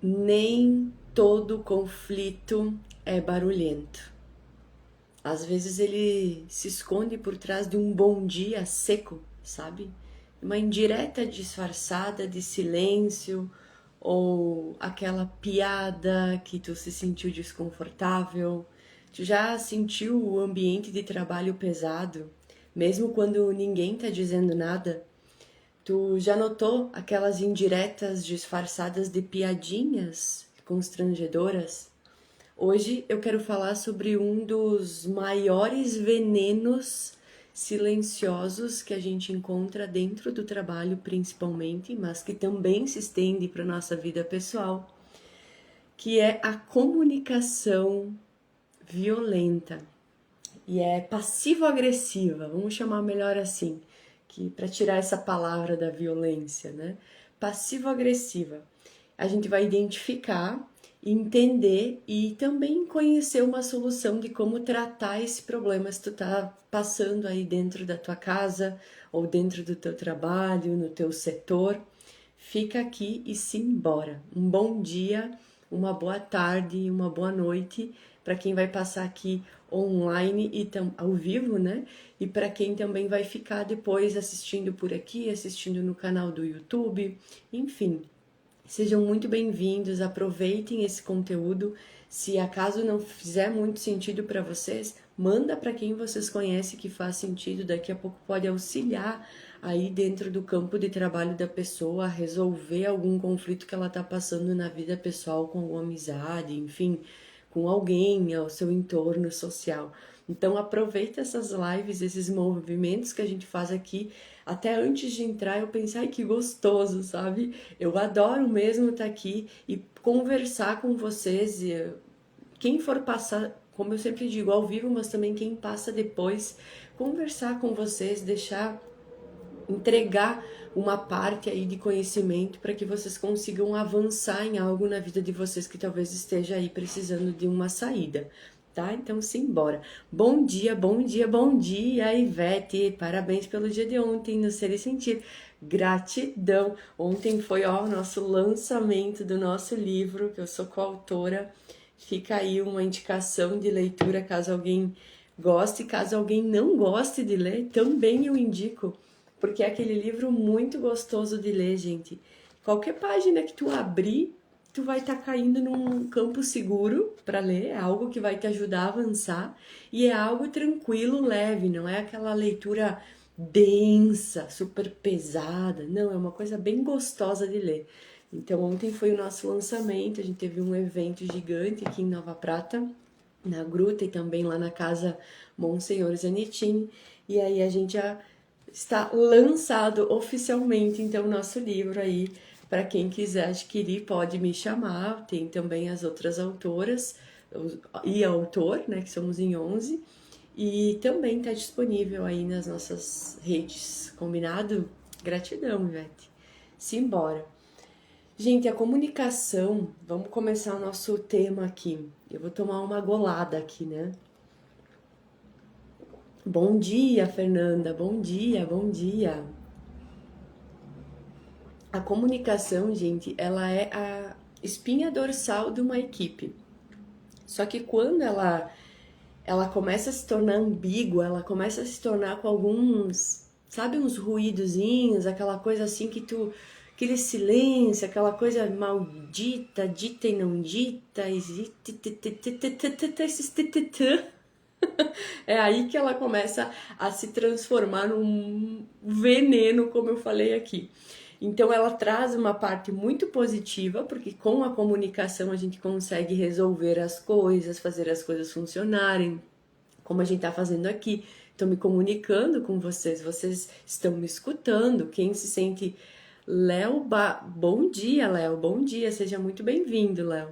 Nem todo conflito é barulhento. Às vezes ele se esconde por trás de um bom dia seco, sabe? Uma indireta disfarçada de silêncio ou aquela piada que tu se sentiu desconfortável. Tu já sentiu o ambiente de trabalho pesado, mesmo quando ninguém tá dizendo nada? Tu já notou aquelas indiretas disfarçadas de piadinhas constrangedoras? Hoje eu quero falar sobre um dos maiores venenos silenciosos que a gente encontra dentro do trabalho, principalmente, mas que também se estende para nossa vida pessoal, que é a comunicação violenta e é passivo-agressiva, vamos chamar melhor assim, que para tirar essa palavra da violência, né? Passivo-agressiva. A gente vai identificar, entender e também conhecer uma solução de como tratar esse problema se tu tá passando aí dentro da tua casa ou dentro do teu trabalho, no teu setor. Fica aqui e simbora. Um bom dia, uma boa tarde, uma boa noite para quem vai passar aqui online e ao vivo, né? E para quem também vai ficar depois assistindo por aqui, assistindo no canal do YouTube, enfim. Sejam muito bem-vindos, aproveitem esse conteúdo. Se acaso não fizer muito sentido para vocês, manda para quem vocês conhecem que faz sentido, daqui a pouco pode auxiliar aí dentro do campo de trabalho da pessoa a resolver algum conflito que ela está passando na vida pessoal com alguma amizade, enfim, com alguém ao seu entorno social. Então aproveita essas lives, esses movimentos que a gente faz aqui. Até antes de entrar eu pensei, ai que gostoso, sabe? Eu adoro mesmo estar aqui e conversar com vocês. E quem for passar, como eu sempre digo, ao vivo, mas também quem passa depois, conversar com vocês, deixar entregar uma parte aí de conhecimento para que vocês consigam avançar em algo na vida de vocês que talvez esteja aí precisando de uma saída, tá? Então, simbora. Bom dia, bom dia, bom dia, Ivete. Parabéns pelo dia de ontem, no Ser e Sentir. Gratidão. Ontem foi, ó, o nosso lançamento do nosso livro, que eu sou coautora. Fica aí uma indicação de leitura, caso alguém goste, caso alguém não goste de ler, também eu indico, porque é aquele livro muito gostoso de ler, gente. Qualquer página que tu abrir, tu vai estar caindo num campo seguro para ler, é algo que vai te ajudar a avançar e é algo tranquilo, leve, não é aquela leitura densa, super pesada, não, é uma coisa bem gostosa de ler. Então ontem foi o nosso lançamento, a gente teve um evento gigante aqui em Nova Prata, na Gruta e também lá na casa Monsenhor Zanettini, e aí a gente já está lançado oficialmente, então, o nosso livro aí, para quem quiser adquirir, pode me chamar, tem também as outras autoras e autor, né, que somos em 11, e também está disponível aí nas nossas redes, combinado? Gratidão, Ivete. Simbora. Gente, a comunicação, vamos começar o nosso tema aqui. Eu vou tomar uma golada aqui, né? Bom dia, Fernanda. Bom dia, bom dia. A comunicação, gente, ela é a espinha dorsal de uma equipe. Só que quando ela começa a se tornar ambígua, ela começa a se tornar com alguns, sabe, uns ruídozinhos, aquela coisa assim que tu, aquele silêncio, aquela coisa maldita, dita e não dita, é aí que ela começa a se transformar num veneno, como eu falei aqui. Então ela traz uma parte muito positiva, porque com a comunicação a gente consegue resolver as coisas, fazer as coisas funcionarem, como a gente está fazendo aqui. Estou me comunicando com vocês, vocês estão me escutando. Quem se sente Bom dia, Léo, bom dia, seja muito bem-vindo, Léo.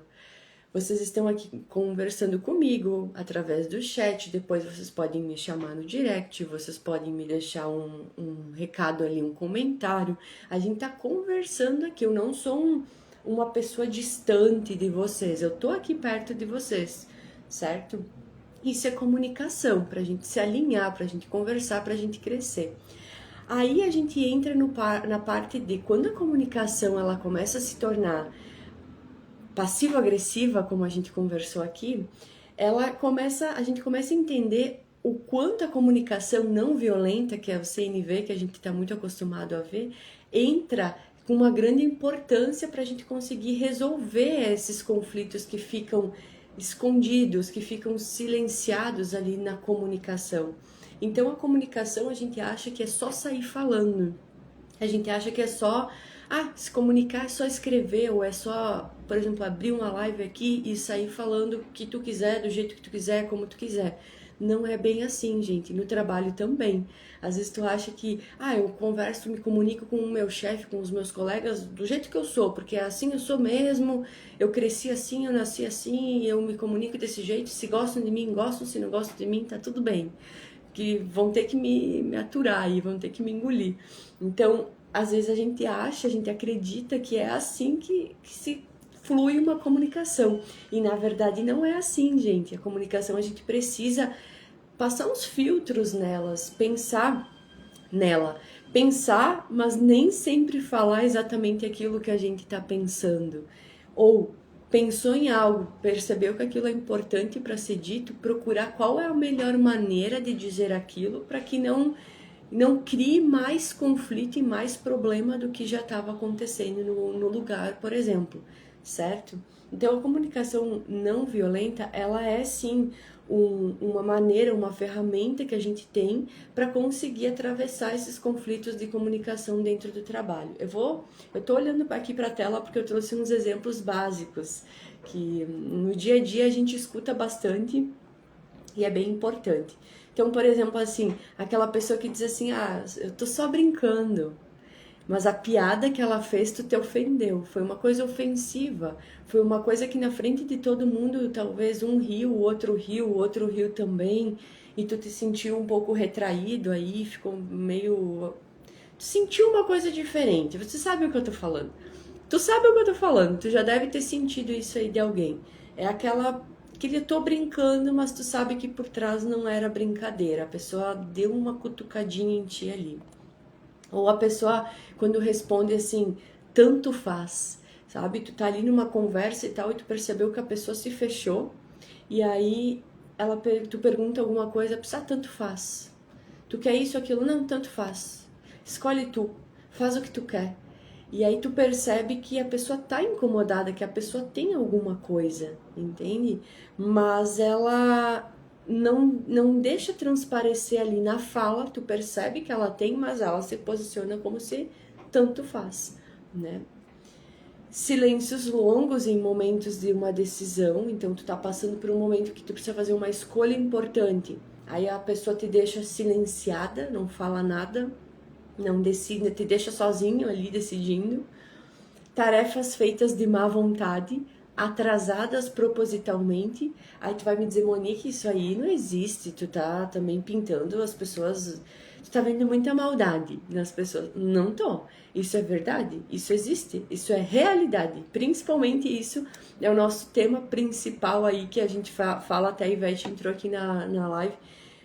Vocês estão aqui conversando comigo através do chat, depois vocês podem me chamar no direct, vocês podem me deixar um recado ali, um comentário. A gente tá conversando aqui, eu não sou uma pessoa distante de vocês, eu tô aqui perto de vocês, certo? Isso é comunicação, pra gente se alinhar, pra gente conversar, pra gente crescer. Aí a gente entra na parte de quando a comunicação ela começa a se tornar passivo-agressiva, como a gente conversou aqui, a gente começa a entender o quanto a comunicação não violenta, que é o CNV, que a gente está muito acostumado a ver, entra com uma grande importância para a gente conseguir resolver esses conflitos que ficam escondidos, que ficam silenciados ali na comunicação. Então, a comunicação a gente acha que é só sair falando, a gente acha que é só se comunicar é só escrever, ou é só, por exemplo, abrir uma live aqui e sair falando o que tu quiser, do jeito que tu quiser, como tu quiser. Não é bem assim, gente. No trabalho também. Às vezes tu acha que, eu converso, me comunico com o meu chefe, com os meus colegas do jeito que eu sou, porque é assim eu sou mesmo, eu cresci assim, eu nasci assim, eu me comunico desse jeito. Se gostam de mim, gostam, se não gostam de mim, tá tudo bem. Que vão ter que me aturar e vão ter que me engolir. Então, às vezes a gente acredita que é assim que se flui uma comunicação. E na verdade não é assim, gente. A comunicação a gente precisa passar uns filtros nela, pensar, mas nem sempre falar exatamente aquilo que a gente está pensando. Ou pensou em algo, percebeu que aquilo é importante para ser dito, procurar qual é a melhor maneira de dizer aquilo para que não crie mais conflito e mais problema do que já estava acontecendo no lugar, por exemplo, certo? Então, a comunicação não violenta, ela é sim uma maneira, uma ferramenta que a gente tem para conseguir atravessar esses conflitos de comunicação dentro do trabalho. Eu tô olhando aqui para a tela porque eu trouxe uns exemplos básicos que no dia a dia a gente escuta bastante e é bem importante. Então, por exemplo, assim, aquela pessoa que diz assim, eu tô só brincando, mas a piada que ela fez tu te ofendeu, foi uma coisa ofensiva, foi uma coisa que na frente de todo mundo, talvez um riu, o outro riu também, e tu te sentiu um pouco retraído aí, ficou meio... Tu sentiu uma coisa diferente, você sabe o que eu tô falando. Tu sabe o que eu tô falando, tu já deve ter sentido isso aí de alguém. É aquela que eu tô brincando, mas tu sabe que por trás não era brincadeira. A pessoa deu uma cutucadinha em ti ali. Ou a pessoa, quando responde assim, tanto faz, sabe? Tu tá ali numa conversa e tal, e tu percebeu que a pessoa se fechou, e aí tu pergunta alguma coisa, a pessoa, tanto faz. Tu quer isso, aquilo? Não, tanto faz. Escolhe tu, faz o que tu quer. E aí tu percebe que a pessoa tá incomodada, que a pessoa tem alguma coisa, entende? Mas ela não deixa transparecer ali na fala, tu percebe que ela tem, mas ela se posiciona como se tanto faz, né? Silêncios longos em momentos de uma decisão, então tu tá passando por um momento que tu precisa fazer uma escolha importante. Aí a pessoa te deixa silenciada, não fala nada, não decide, te deixa sozinho ali decidindo. Tarefas feitas de má vontade, atrasadas propositalmente. Aí tu vai me dizer, Monique, isso aí não existe, tu tá também pintando as pessoas, tu tá vendo muita maldade nas pessoas. Não tô. Isso é verdade, isso existe, isso é realidade. Principalmente isso é o nosso tema principal aí que a gente fala, até a Ivete entrou aqui na live,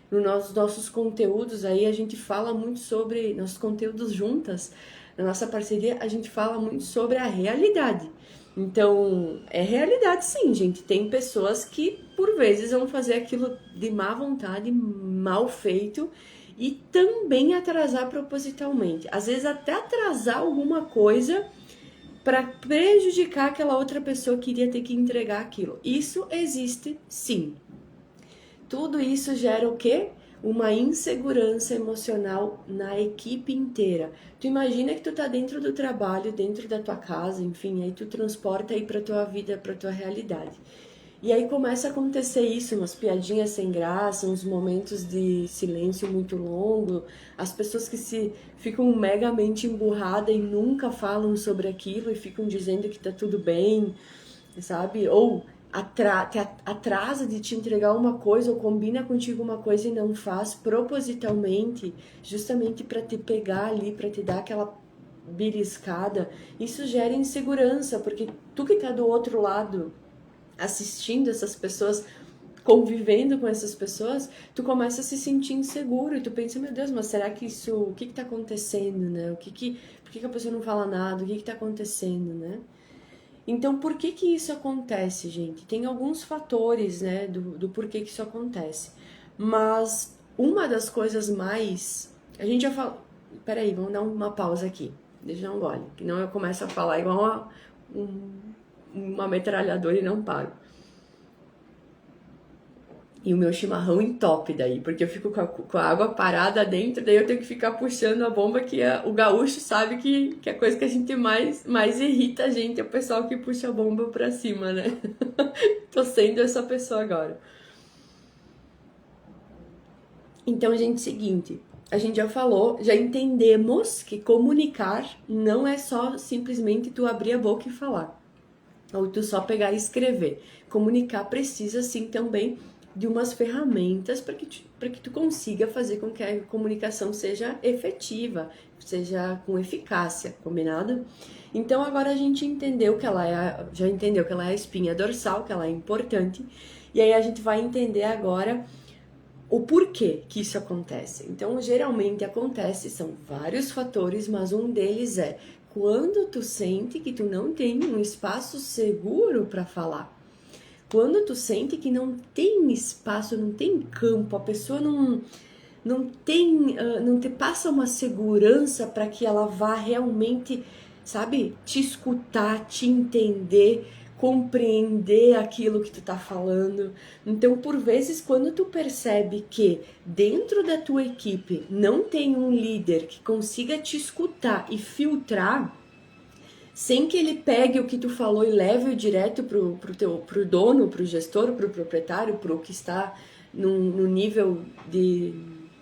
nos nossos conteúdos aí a gente fala muito sobre nossos conteúdos juntas, na nossa parceria a gente fala muito sobre a realidade. Então, é realidade sim, gente. Tem pessoas que por vezes vão fazer aquilo de má vontade, mal feito e também atrasar propositalmente. Às vezes até atrasar alguma coisa para prejudicar aquela outra pessoa que iria ter que entregar aquilo. Isso existe sim. Tudo isso gera o quê? Uma insegurança emocional na equipe inteira. Tu imagina que tu tá dentro do trabalho, dentro da tua casa, enfim, aí tu transporta aí pra tua vida, pra tua realidade. E aí começa a acontecer isso, umas piadinhas sem graça, uns momentos de silêncio muito longo, as pessoas que se ficam megamente emburradas e nunca falam sobre aquilo e ficam dizendo que tá tudo bem, sabe? Ou atrasa de te entregar uma coisa ou combina contigo uma coisa e não faz propositalmente, justamente para te pegar ali, para te dar aquela beliscada. Isso gera insegurança, porque tu que tá do outro lado assistindo essas pessoas, convivendo com essas pessoas, tu começa a se sentir inseguro e tu pensa, meu Deus, mas será que isso, o que tá acontecendo, né? Por que a pessoa não fala nada? O que tá acontecendo, né? Então, por que que isso acontece, gente? Tem alguns fatores, né, do porquê que isso acontece. Mas uma das coisas mais... A gente já falou... Peraí, vamos dar uma pausa aqui. Deixa eu dar um gole, que não eu começo a falar igual uma metralhadora e não paro. E o meu chimarrão entope daí, porque eu fico com a água parada dentro, daí eu tenho que ficar puxando a bomba, que o gaúcho sabe que a coisa que a gente mais irrita a gente é o pessoal que puxa a bomba pra cima, né? Tô sendo essa pessoa agora. Então, gente, seguinte, a gente já falou, já entendemos que comunicar não é só simplesmente tu abrir a boca e falar, ou tu só pegar e escrever. Comunicar precisa sim também de umas ferramentas para que tu consiga fazer com que a comunicação seja efetiva, seja com eficácia, combinado? Então agora a gente entendeu que ela é, já entendeu que ela é a espinha dorsal, que ela é importante, e aí a gente vai entender agora o porquê que isso acontece. Então, geralmente acontece, são vários fatores, mas um deles é quando tu sente que tu não tem um espaço seguro para falar. Quando tu sente que não tem espaço, não tem campo, a pessoa não tem, não te passa uma segurança para que ela vá realmente, sabe, te escutar, te entender, compreender aquilo que tu tá falando. Então, por vezes, quando tu percebe que dentro da tua equipe não tem um líder que consiga te escutar e filtrar, sem que ele pegue o que tu falou e leve-o direto pro dono, pro gestor, pro proprietário, pro que está no nível de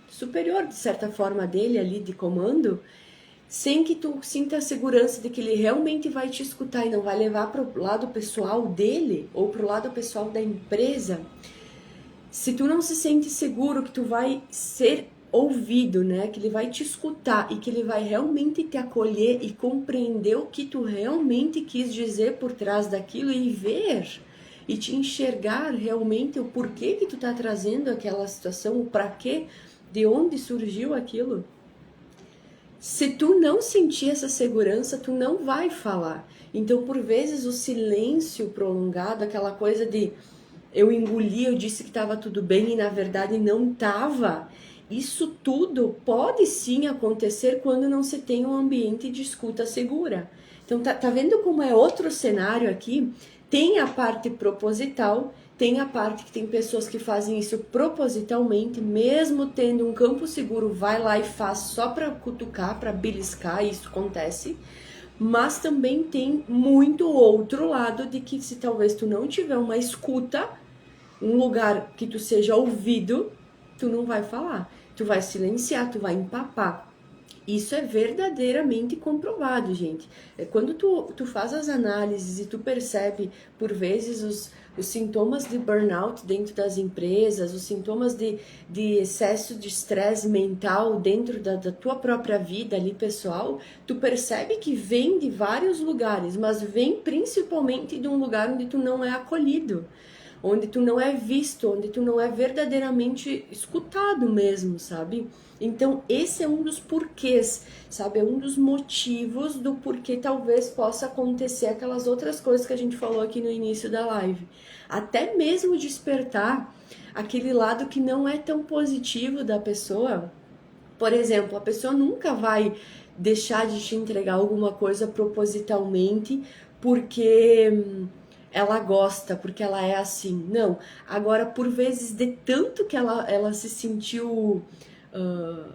superior, de certa forma, dele ali de comando, sem que tu sinta a segurança de que ele realmente vai te escutar e não vai levar pro lado pessoal dele ou pro lado pessoal da empresa. Se tu não se sente seguro que tu vai ser ouvido, né, que ele vai te escutar e que ele vai realmente te acolher e compreender o que tu realmente quis dizer por trás daquilo e ver e te enxergar realmente o porquê que tu tá trazendo aquela situação, o para quê, de onde surgiu aquilo. Se tu não sentir essa segurança, tu não vai falar. Então, por vezes, o silêncio prolongado, aquela coisa de eu engoli, eu disse que estava tudo bem e na verdade não estava. Isso tudo pode sim acontecer quando não se tem um ambiente de escuta segura. Então, tá vendo como é outro cenário aqui? Tem a parte proposital, tem a parte que tem pessoas que fazem isso propositalmente, mesmo tendo um campo seguro, vai lá e faz só para cutucar, para beliscar, isso acontece. Mas também tem muito outro lado de que se talvez tu não tiver uma escuta, um lugar que tu seja ouvido, tu não vai falar. Tu vai silenciar, tu vai empapar. Isso é verdadeiramente comprovado, gente. É quando tu faz as análises e tu percebe, por vezes, os sintomas de burnout dentro das empresas, os sintomas de excesso de estresse mental dentro da tua própria vida ali pessoal, tu percebe que vem de vários lugares, mas vem principalmente de um lugar onde tu não é acolhido, onde tu não é visto, onde tu não é verdadeiramente escutado mesmo, sabe? Então, esse é um dos porquês, sabe? É um dos motivos do porquê talvez possa acontecer aquelas outras coisas que a gente falou aqui no início da live. Até mesmo despertar aquele lado que não é tão positivo da pessoa. Por exemplo, a pessoa nunca vai deixar de te entregar alguma coisa propositalmente porque ela gosta, porque ela é assim. Não. Agora, por vezes, de tanto que ela se sentiu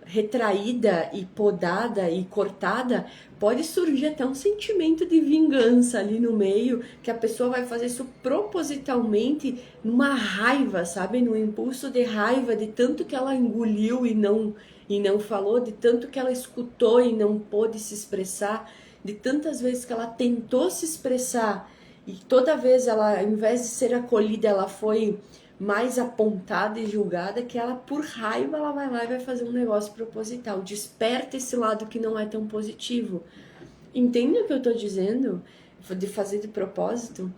retraída e podada e cortada, pode surgir até um sentimento de vingança ali no meio, que a pessoa vai fazer isso propositalmente, numa raiva, sabe? No impulso de raiva, de tanto que ela engoliu e não falou, de tanto que ela escutou e não pôde se expressar, de tantas vezes que ela tentou se expressar e toda vez ela, ao invés de ser acolhida, ela foi mais apontada e julgada, que ela, por raiva, ela vai lá e vai fazer um negócio proposital. Desperta esse lado que não é tão positivo. Entende o que eu tô dizendo? De fazer de propósito?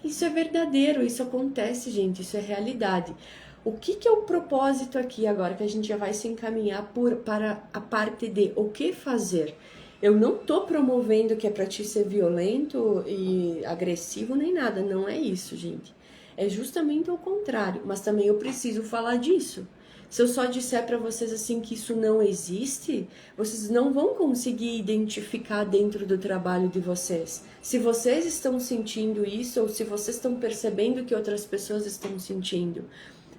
Isso é verdadeiro, isso acontece, gente, isso é realidade. O que é o propósito aqui agora, que a gente já vai se encaminhar para a parte de o que fazer? Eu não tô promovendo que é pra ti ser violento e agressivo nem nada, não é isso, gente. É justamente o contrário, mas também eu preciso falar disso. Se eu só disser pra vocês assim que isso não existe, vocês não vão conseguir identificar dentro do trabalho de vocês. Se vocês estão sentindo isso ou se vocês estão percebendo que outras pessoas estão sentindo.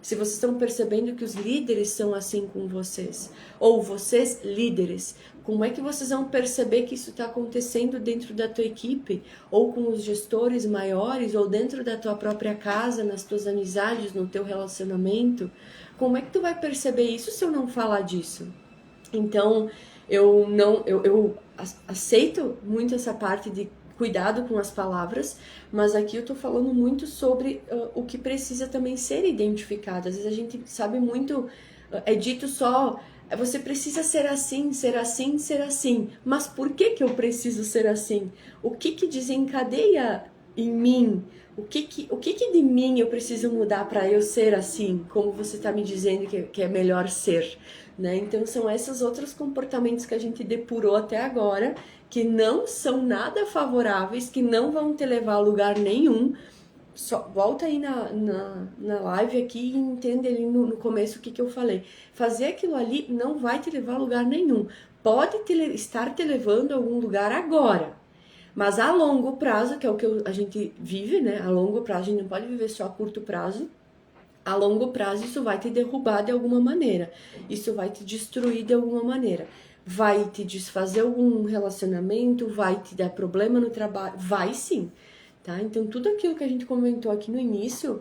Se vocês estão percebendo que os líderes são assim com vocês, ou vocês líderes, como é que vocês vão perceber que isso está acontecendo dentro da tua equipe, ou com os gestores maiores, ou dentro da tua própria casa, nas tuas amizades, no teu relacionamento? Como é que tu vai perceber isso se eu não falar disso? Então, eu aceito muito essa parte de cuidado com as palavras, mas aqui eu tô falando muito sobre o que precisa também ser identificado. Às vezes a gente sabe muito, é dito só, você precisa ser assim, ser assim, ser assim. Mas por que que eu preciso ser assim? O que que desencadeia em mim? O que que de mim eu preciso mudar para eu ser assim, como você está me dizendo que é melhor ser, né? Então são esses outros comportamentos que a gente depurou até agora, que não são nada favoráveis, que não vão te levar a lugar nenhum. Só, volta aí na live aqui e entende ali no começo o que eu falei. Fazer aquilo ali não vai te levar a lugar nenhum. Pode estar te levando a algum lugar agora, mas a longo prazo, que é o que a gente vive, né? A longo prazo, a gente não pode viver só a curto prazo. A longo prazo, isso vai te derrubar de alguma maneira. Isso vai te destruir de alguma maneira. Vai te desfazer algum relacionamento, vai te dar problema no trabalho. Vai sim, tá? Então, tudo aquilo que a gente comentou aqui no início,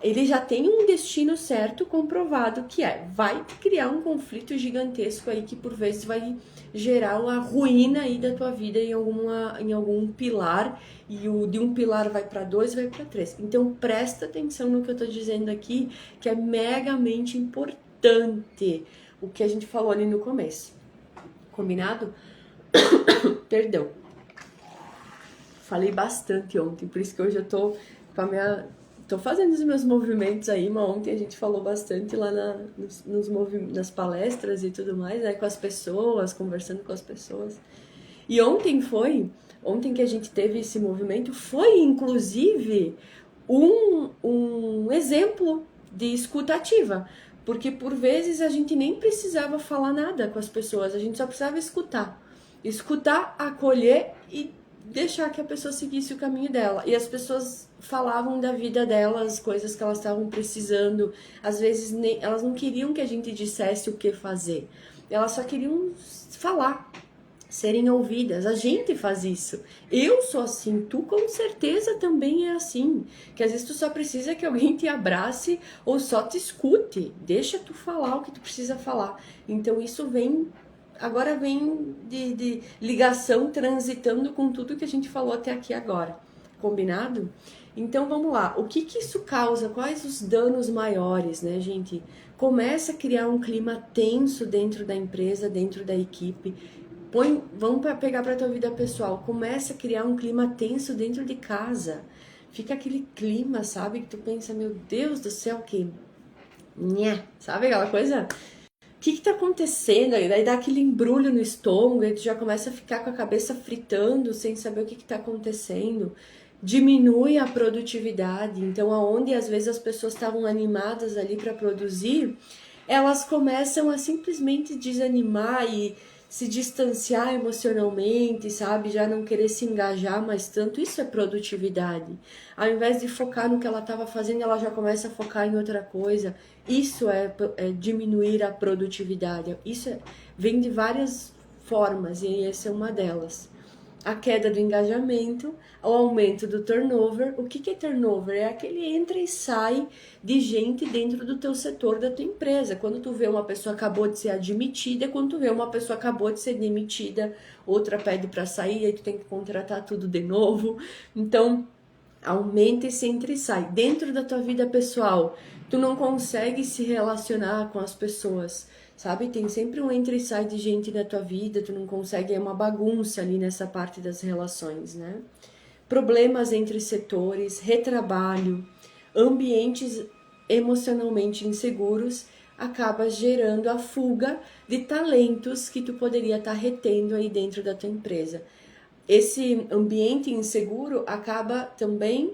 ele já tem um destino certo comprovado, que vai criar um conflito gigantesco aí que por vezes vai gerar uma ruína aí da tua vida em algum pilar, e de um pilar vai para dois, vai para três. Então presta atenção no que eu tô dizendo aqui, que é megamente importante o que a gente falou ali no começo. Combinado? Perdão. Falei bastante ontem, por isso que hoje eu tô com a minha... Tô fazendo os meus movimentos aí, mas ontem a gente falou bastante lá nas palestras e tudo mais, né, com as pessoas, conversando com as pessoas. E ontem que a gente teve esse movimento, foi inclusive um exemplo de escuta ativa. Porque por vezes a gente nem precisava falar nada com as pessoas, a gente só precisava escutar. Escutar, acolher e deixar que a pessoa seguisse o caminho dela. E as pessoas falavam da vida delas, coisas que elas estavam precisando. Às vezes elas não queriam que a gente dissesse o que fazer. Elas só queriam falar, serem ouvidas. A gente faz isso. Eu sou assim, tu com certeza também é assim. Que às vezes tu só precisa que alguém te abrace ou só te escute. Deixa tu falar o que tu precisa falar. Então isso agora vem de ligação, transitando com tudo que a gente falou até aqui agora. Combinado? Então vamos lá. O que isso causa? Quais os danos maiores, né, gente? Começa a criar um clima tenso dentro da empresa, dentro da equipe. Vamos pegar para tua vida pessoal. Começa a criar um clima tenso dentro de casa. Fica aquele clima, sabe? Que tu pensa, meu Deus do céu, que... Nhé, sabe aquela coisa? O que tá acontecendo? Aí daí dá aquele embrulho no estômago, e tu já começa a ficar com a cabeça fritando, sem saber o que tá acontecendo. Diminui a produtividade. Então, aonde às vezes as pessoas estavam animadas ali para produzir, elas começam a simplesmente desanimar e se distanciar emocionalmente, sabe? Já não querer se engajar mais tanto. Isso é produtividade. Ao invés de focar no que ela estava fazendo, ela já começa a focar em outra coisa. Isso é diminuir a produtividade. Vem de várias formas e essa é uma delas. A queda do engajamento, o aumento do turnover. O que é turnover? É aquele entra e sai de gente dentro do teu setor, da tua empresa. Quando tu vê uma pessoa acabou de ser admitida, quando tu vê uma pessoa acabou de ser demitida, outra pede para sair, aí tu tem que contratar tudo de novo. Então, aumenta esse entra e sai. Dentro da tua vida pessoal, tu não consegue se relacionar com as pessoas, sabe? Tem sempre um entra e sai de gente na tua vida, tu não consegue, é uma bagunça ali nessa parte das relações, né? Problemas entre setores, retrabalho, ambientes emocionalmente inseguros, acaba gerando a fuga de talentos que tu poderia estar retendo aí dentro da tua empresa. Esse ambiente inseguro acaba também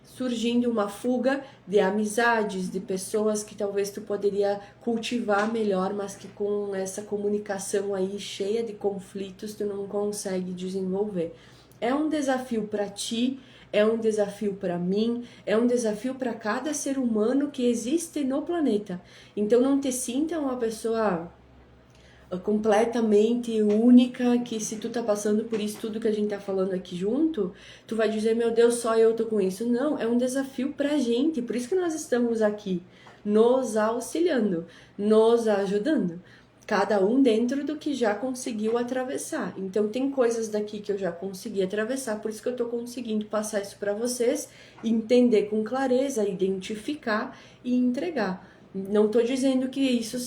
surgindo uma fuga de amizades, de pessoas que talvez tu poderia cultivar melhor, mas que com essa comunicação aí cheia de conflitos tu não consegue desenvolver. É um desafio para ti, é um desafio para mim, é um desafio para cada ser humano que existe no planeta. Então não te sinta uma pessoa completamente única, que se tu tá passando por isso tudo que a gente tá falando aqui junto, tu vai dizer, meu Deus, só eu tô com isso. Não, é um desafio pra gente, por isso que nós estamos aqui, nos auxiliando, nos ajudando, cada um dentro do que já conseguiu atravessar. Então tem coisas daqui que eu já consegui atravessar, por isso que eu tô conseguindo passar isso para vocês, entender com clareza, identificar e entregar. Não estou dizendo que isso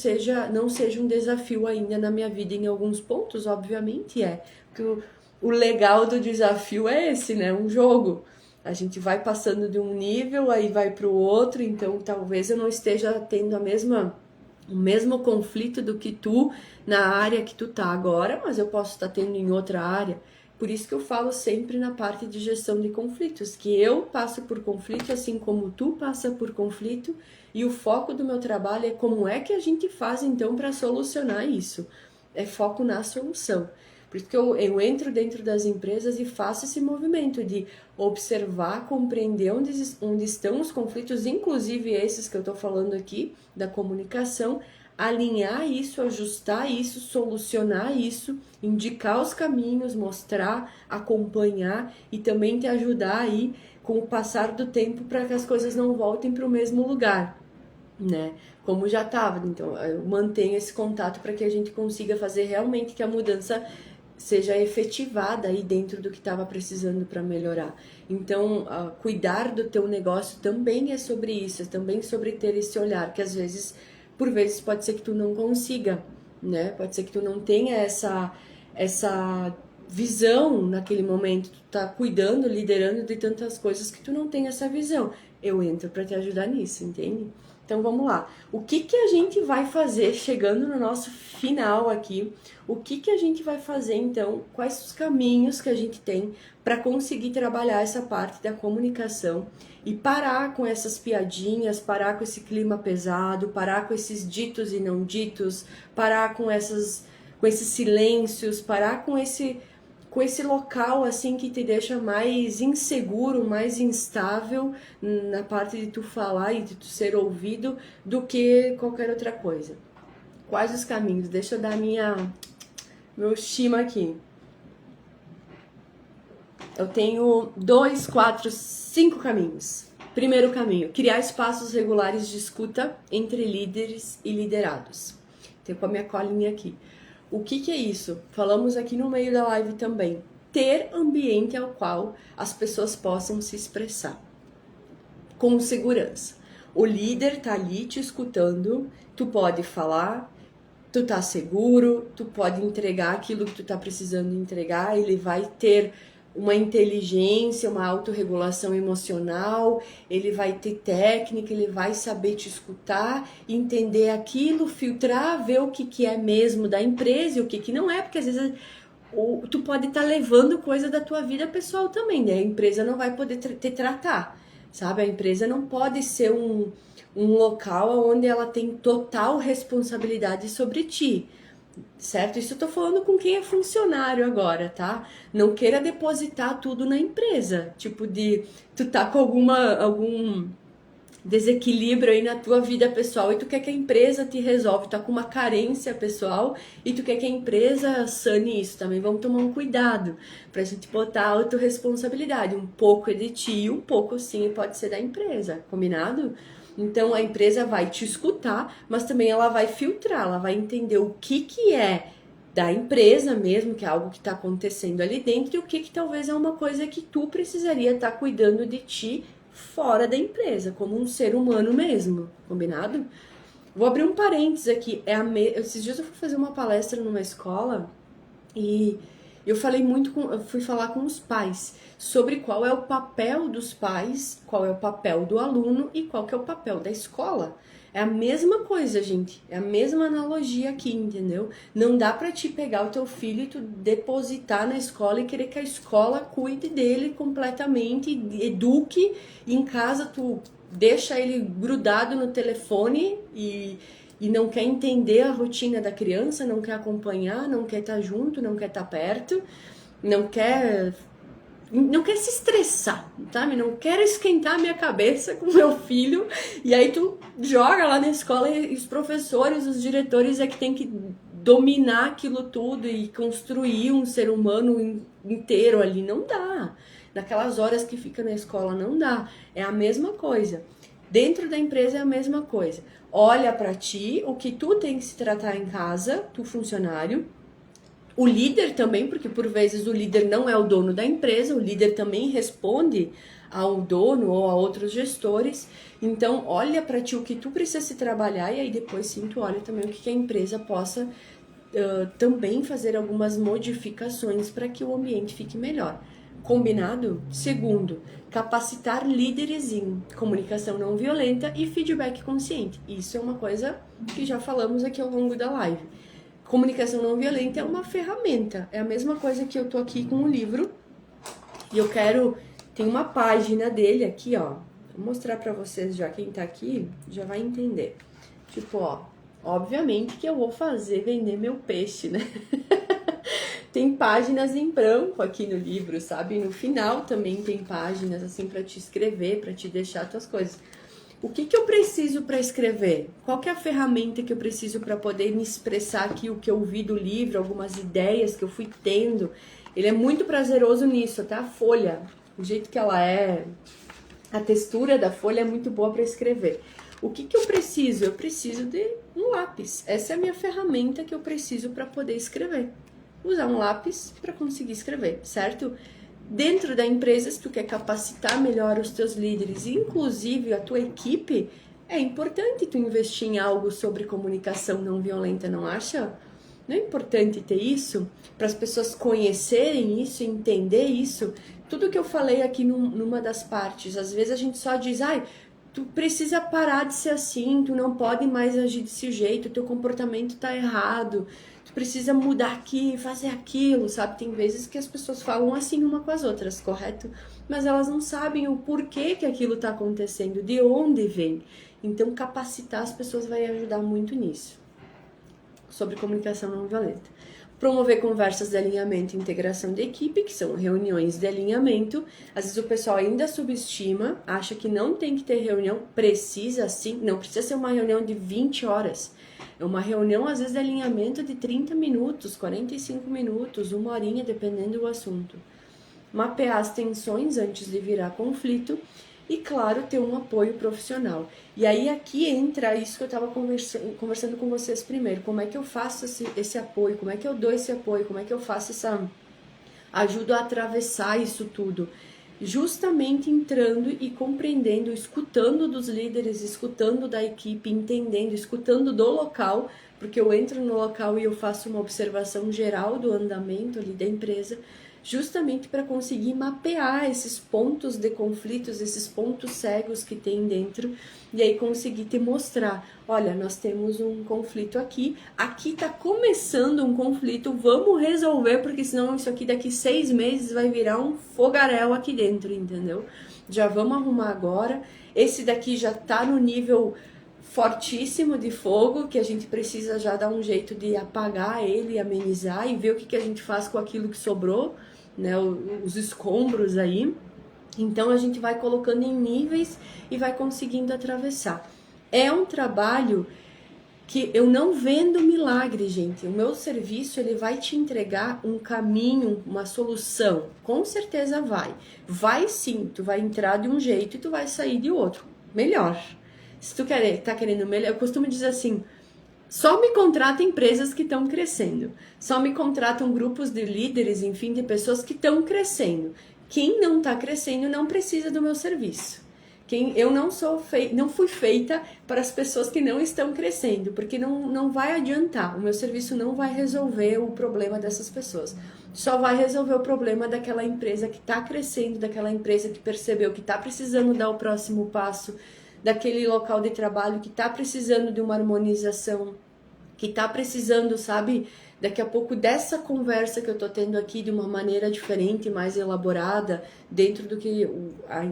não seja um desafio ainda na minha vida em alguns pontos, obviamente é. Porque o legal do desafio é esse, né? Um jogo. A gente vai passando de um nível, aí vai para o outro, então talvez eu não esteja tendo o mesmo conflito do que tu na área que tu tá agora, mas eu posso estar tendo em outra área. Por isso que eu falo sempre na parte de gestão de conflitos, que eu passo por conflito assim como tu passa por conflito, e o foco do meu trabalho é como é que a gente faz então para solucionar isso. É foco na solução. Por isso que eu entro dentro das empresas e faço esse movimento de observar, compreender onde estão os conflitos, inclusive esses que eu estou falando aqui, da comunicação, alinhar isso, ajustar isso, solucionar isso, indicar os caminhos, mostrar, acompanhar e também te ajudar aí com o passar do tempo para que as coisas não voltem para o mesmo lugar, né? Como já estava. Então, eu mantenho esse contato para que a gente consiga fazer realmente que a mudança seja efetivada aí dentro do que estava precisando para melhorar. Então, cuidar do teu negócio também é sobre isso, é também sobre ter esse olhar, que às vezes, por vezes, pode ser que tu não consiga, né? Pode ser que tu não tenha essa visão naquele momento, tu tá cuidando, liderando de tantas coisas que tu não tem essa visão. Eu entro para te ajudar nisso, entende? Então vamos lá. O que que a gente vai fazer chegando no nosso final aqui? O que que a gente vai fazer então? Quais os caminhos que a gente tem para conseguir trabalhar essa parte da comunicação e parar com essas piadinhas, parar com esse clima pesado, parar com esses ditos e não ditos, parar com esses silêncios, parar com esse local assim que te deixa mais inseguro, mais instável na parte de tu falar e de tu ser ouvido do que qualquer outra coisa. Quais os caminhos? Deixa eu dar meu estima aqui. Eu tenho 2, 4, 5 caminhos. Primeiro caminho, criar espaços regulares de escuta entre líderes e liderados. Tenho com a minha colinha aqui. O que é isso? Falamos aqui no meio da live também. Ter ambiente ao qual as pessoas possam se expressar com segurança. O líder tá ali te escutando, tu pode falar, tu tá seguro, tu pode entregar aquilo que tu tá precisando entregar, ele vai ter uma inteligência, uma autorregulação emocional, ele vai ter técnica, ele vai saber te escutar, entender aquilo, filtrar, ver o que é mesmo da empresa e o que não é, porque às vezes tu pode estar levando coisa da tua vida pessoal também, né? A empresa não vai poder te tratar, sabe? A empresa não pode ser um local onde ela tem total responsabilidade sobre ti. Certo? Isso eu tô falando com quem é funcionário agora, tá? Não queira depositar tudo na empresa. Tipo de tu tá com algum desequilíbrio aí na tua vida pessoal e tu quer que a empresa te resolve, tá com uma carência pessoal e tu quer que a empresa sane isso também. Vamos tomar um cuidado pra gente botar autorresponsabilidade. Um pouco é de ti, um pouco sim pode ser da empresa, combinado? Então a empresa vai te escutar, mas também ela vai filtrar, ela vai entender o que é da empresa mesmo, que é algo que está acontecendo ali dentro, e o que talvez é uma coisa que tu precisaria estar cuidando de ti fora da empresa, como um ser humano mesmo, combinado? Vou abrir um parênteses aqui, esses dias eu fui fazer uma palestra numa escola e eu fui falar com os pais sobre qual é o papel dos pais, qual é o papel do aluno e qual que é o papel da escola. É a mesma coisa, gente. É a mesma analogia aqui, entendeu? Não dá pra te pegar o teu filho e tu depositar na escola e querer que a escola cuide dele completamente, eduque, e em casa tu deixa ele grudado no telefone e não quer entender a rotina da criança, não quer acompanhar, não quer estar junto, não quer estar perto, não quer se estressar, sabe? Não quero esquentar minha cabeça com meu filho. E aí tu joga lá na escola e os professores, os diretores é que tem que dominar aquilo tudo e construir um ser humano inteiro ali. Não dá. Naquelas horas que fica na escola não dá. É a mesma coisa. Dentro da empresa é a mesma coisa. Olha pra ti, o que tu tem que se tratar em casa, tu funcionário, o líder também, porque por vezes o líder não é o dono da empresa, o líder também responde ao dono ou a outros gestores. Então, olha para ti o que tu precisa se trabalhar e aí depois sim tu olha também o que a empresa possa também fazer algumas modificações para que o ambiente fique melhor. Combinado? Segundo, capacitar líderes em comunicação não violenta e feedback consciente. Isso é uma coisa que já falamos aqui ao longo da live. Comunicação não violenta é uma ferramenta. É a mesma coisa que eu tô aqui com o livro. E eu quero... Tem uma página dele aqui, ó. Vou mostrar pra vocês já. Quem tá aqui já vai entender. Tipo, ó. Obviamente que eu vou vender meu peixe, né? Tem páginas em branco aqui no livro, sabe? No final também tem páginas assim pra te escrever, pra te deixar tuas coisas. O que eu preciso para escrever? Qual que é a ferramenta que eu preciso para poder me expressar aqui o que eu vi do livro, algumas ideias que eu fui tendo? Ele é muito prazeroso nisso, até a folha, o jeito que ela é, a textura da folha é muito boa para escrever. O que eu preciso? Eu preciso de um lápis. Essa é a minha ferramenta que eu preciso para poder escrever. Usar um lápis para conseguir escrever, certo? Dentro da empresa, se tu quer capacitar melhor os teus líderes, inclusive a tua equipe, é importante tu investir em algo sobre comunicação não violenta, não acha? Não é importante ter isso? Para as pessoas conhecerem isso, entender isso? Tudo que eu falei aqui numa das partes, às vezes a gente só diz, tu precisa parar de ser assim, tu não pode mais agir desse jeito, teu comportamento tá errado, tu precisa mudar aqui, fazer aquilo, sabe? Tem vezes que as pessoas falam assim uma com as outras, correto? Mas elas não sabem o porquê que aquilo tá acontecendo, de onde vem. Então, capacitar as pessoas vai ajudar muito nisso. Sobre comunicação não violenta. Promover conversas de alinhamento e integração de equipe, que são reuniões de alinhamento. Às vezes o pessoal ainda subestima, acha que não tem que ter reunião, precisa sim, não precisa ser uma reunião de 20 horas. É uma reunião, às vezes, de alinhamento de 30 minutos, 45 minutos, 1 horinha, dependendo do assunto. Mapear as tensões antes de virar conflito e, claro, ter um apoio profissional. E aí aqui entra isso que eu estava conversando com vocês primeiro. Como é que eu faço esse apoio? Como é que eu dou esse apoio? Como é que eu faço ajudo a atravessar isso tudo? Justamente entrando e compreendendo, escutando dos líderes, escutando da equipe, entendendo, escutando do local, porque eu entro no local e eu faço uma observação geral do andamento ali da empresa, justamente para conseguir mapear esses pontos de conflitos, esses pontos cegos que tem dentro, e aí conseguir te mostrar, olha, nós temos um conflito aqui tá começando um conflito, vamos resolver, porque senão isso aqui daqui 6 meses vai virar um fogaréu aqui dentro, entendeu? Já vamos arrumar agora, esse daqui já tá no nível fortíssimo de fogo, que a gente precisa já dar um jeito de apagar ele, amenizar e ver o que a gente faz com aquilo que sobrou, né, os escombros aí. Então a gente vai colocando em níveis e vai conseguindo atravessar. É um trabalho que eu não vendo milagre, gente. O meu serviço, ele vai te entregar um caminho, uma solução. Com certeza vai. Vai sim, tu vai entrar de um jeito e tu vai sair de outro. Melhor. Se tu tá querendo melhor, eu costumo dizer assim, só me contratam empresas que estão crescendo. Só me contratam grupos de líderes, enfim, de pessoas que estão crescendo. Quem não está crescendo não precisa do meu serviço. Eu não fui feita para as pessoas que não estão crescendo, porque não vai adiantar. O meu serviço não vai resolver o problema dessas pessoas. só vai resolver o problema daquela empresa que está crescendo, daquela empresa que percebeu que está precisando dar o próximo passo, daquele local de trabalho que está precisando de uma harmonização, que tá precisando, sabe, daqui a pouco dessa conversa que eu tô tendo aqui de uma maneira diferente, mais elaborada, dentro do que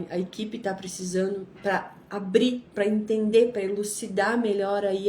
a equipe tá precisando para abrir, para entender, para elucidar melhor aí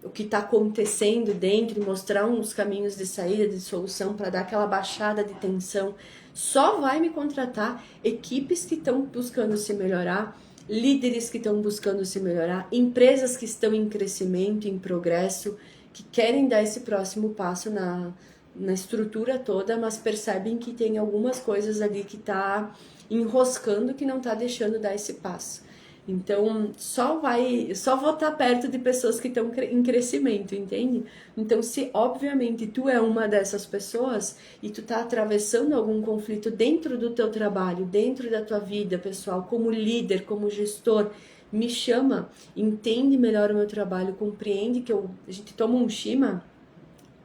o que está acontecendo dentro e mostrar uns caminhos de saída, de solução, para dar aquela baixada de tensão. Só vai me contratar equipes que estão buscando se melhorar, líderes que estão buscando se melhorar, empresas que estão em crescimento, em progresso, que querem dar esse próximo passo na estrutura toda, mas percebem que tem algumas coisas ali que tá enroscando, que não tá deixando dar esse passo. Então, só vou estar perto de pessoas que estão em crescimento, entende? Então, se obviamente tu é uma dessas pessoas e tu tá atravessando algum conflito dentro do teu trabalho, dentro da tua vida pessoal, como líder, como gestor, me chama, entende melhor o meu trabalho, compreende que a gente toma um shima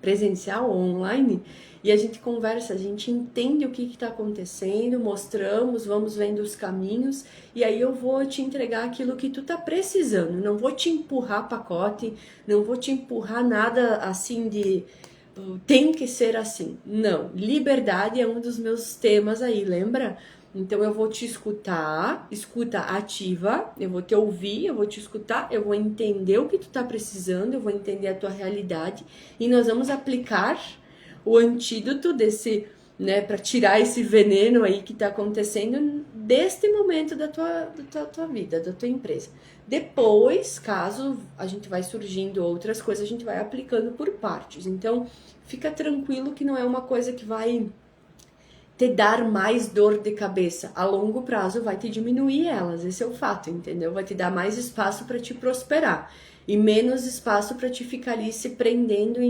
presencial ou online e a gente conversa, a gente entende o que está acontecendo, mostramos, vamos vendo os caminhos e aí eu vou te entregar aquilo que tu tá precisando, não vou te empurrar pacote, não vou te empurrar nada assim de tem que ser assim. Não, liberdade é um dos meus temas aí, lembra? Então eu vou te escutar, escuta ativa, eu vou te ouvir, eu vou te escutar, eu vou entender o que tu tá precisando, eu vou entender a tua realidade e nós vamos aplicar o antídoto desse, né, para tirar esse veneno aí que tá acontecendo deste momento da tua vida, da tua empresa. Depois, caso a gente vai surgindo outras coisas, a gente vai aplicando por partes. Então, fica tranquilo que não é uma coisa que vai te dar mais dor de cabeça. A longo prazo vai te diminuir elas, esse é o fato, entendeu? Vai te dar mais espaço para te prosperar e menos espaço para te ficar ali se prendendo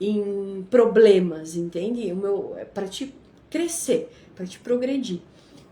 em problemas, entende? É para te crescer, para te progredir.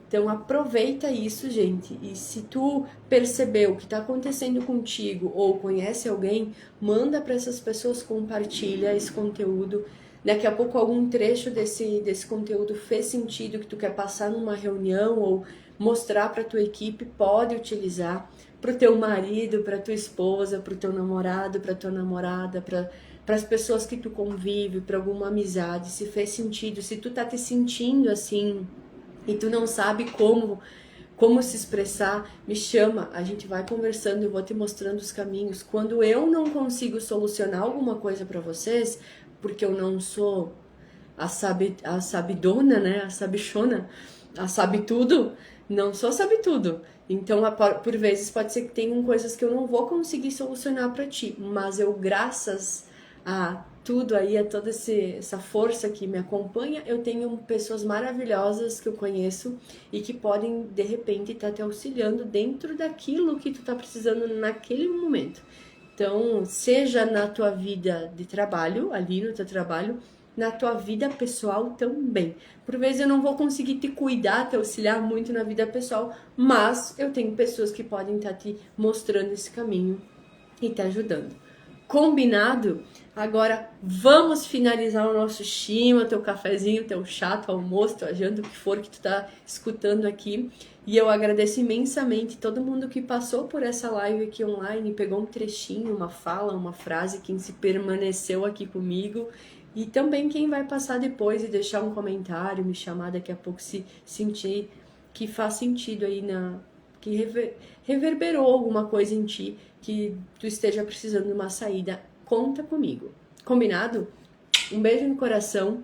Então aproveita isso, gente. E se tu percebeu o que está acontecendo contigo ou conhece alguém, manda para essas pessoas, compartilha esse conteúdo. Daqui a pouco algum trecho desse conteúdo fez sentido que tu quer passar numa reunião ou mostrar para tua equipe, pode utilizar para o teu marido, para tua esposa, para o teu namorado, para tua namorada, para as pessoas que tu convive, para alguma amizade, se fez sentido, se tu tá te sentindo assim e tu não sabe como se expressar, me chama, a gente vai conversando, eu vou te mostrando os caminhos. Quando eu não consigo solucionar alguma coisa para vocês, porque eu não sou a sabidona, né, a sabichona, a sabe tudo, não sou sabe tudo. Então, por vezes pode ser que tenham coisas que eu não vou conseguir solucionar para ti, mas eu, graças a tudo aí, a toda essa força que me acompanha, eu tenho pessoas maravilhosas que eu conheço e que podem, de repente, estar te auxiliando dentro daquilo que tu tá precisando naquele momento. Então, seja na tua vida de trabalho, ali no teu trabalho, na tua vida pessoal também. Por vezes eu não vou conseguir te cuidar, te auxiliar muito na vida pessoal, mas eu tenho pessoas que podem estar te mostrando esse caminho e te ajudando. Combinado? Agora vamos finalizar o nosso shima, teu cafezinho, teu chá, teu almoço, tua janta, o que for que tu tá escutando aqui. E eu agradeço imensamente todo mundo que passou por essa live aqui online, pegou um trechinho, uma fala, uma frase, quem se permaneceu aqui comigo. E também quem vai passar depois e deixar um comentário, me chamar daqui a pouco se sentir que faz sentido aí que reverberou alguma coisa em ti, que tu esteja precisando de uma saída, conta comigo. Combinado? Um beijo no coração.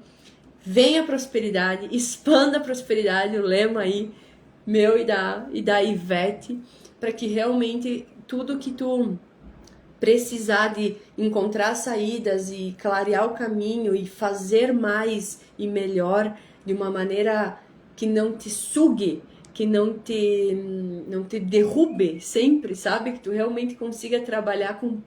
Venha a prosperidade, expanda a prosperidade, o lema aí meu e da Ivete, para que realmente tudo que tu precisar de encontrar saídas e clarear o caminho e fazer mais e melhor de uma maneira que não te sugue, que não te derrube sempre, sabe? Que tu realmente consiga trabalhar com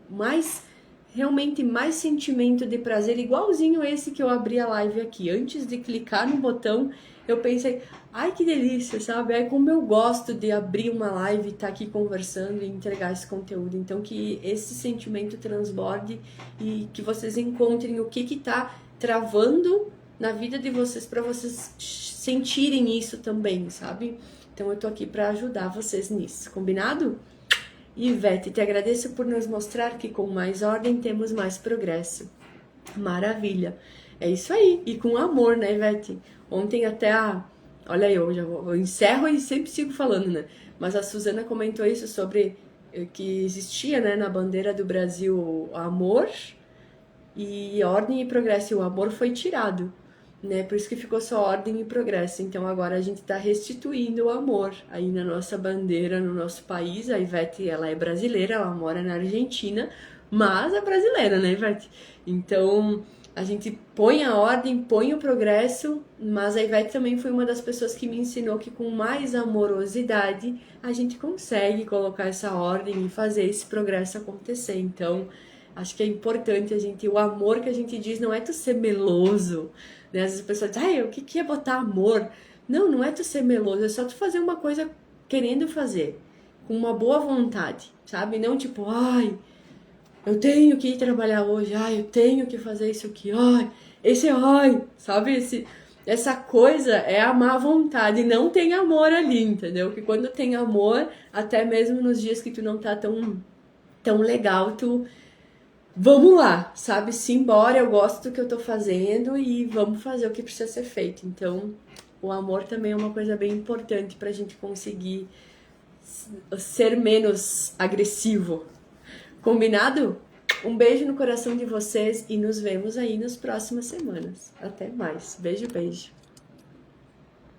realmente mais sentimento de prazer, igualzinho esse que eu abri a live aqui. Antes de clicar no botão, eu pensei, ai que delícia, sabe? Ai como eu gosto de abrir uma live, estar aqui conversando e entregar esse conteúdo. Então que esse sentimento transborde e que vocês encontrem o que tá travando na vida de vocês, para vocês sentirem isso também, sabe? Então eu tô aqui para ajudar vocês nisso, combinado? Ivete, te agradeço por nos mostrar que com mais ordem temos mais progresso. Maravilha. É isso aí. E com amor, né, Ivete? Ontem até a... Olha, eu encerro e sempre sigo falando, né? Mas a Suzana comentou isso sobre que existia, né, na bandeira do Brasil amor e ordem e progresso. E o amor foi tirado, né? Por isso que ficou só ordem e progresso. Então agora a gente tá restituindo o amor aí na nossa bandeira, no nosso país. A Ivete, ela é brasileira, ela mora na Argentina, mas é brasileira, né, Ivete? Então a gente põe a ordem, põe o progresso, mas a Ivete também foi uma das pessoas que me ensinou que com mais amorosidade a gente consegue colocar essa ordem e fazer esse progresso acontecer. Então, acho que é importante a gente, o amor que a gente diz não é tu ser meloso, né? Às vezes a pessoa diz, ai, o que é botar amor? Não, não é tu ser meloso, é só tu fazer uma coisa querendo fazer, com uma boa vontade, sabe? Não tipo, ai, eu tenho que ir trabalhar hoje, ai, eu tenho que fazer isso aqui, ai, ai, sabe? Essa coisa é a má vontade, não tem amor ali, entendeu? Que quando tem amor, até mesmo nos dias que tu não tá tão legal, tu, vamos lá, sabe? Simbora, eu gosto do que eu tô fazendo e vamos fazer o que precisa ser feito. Então, o amor também é uma coisa bem importante pra gente conseguir ser menos agressivo. Combinado? Um beijo no coração de vocês e nos vemos aí nas próximas semanas. Até mais. Beijo, beijo.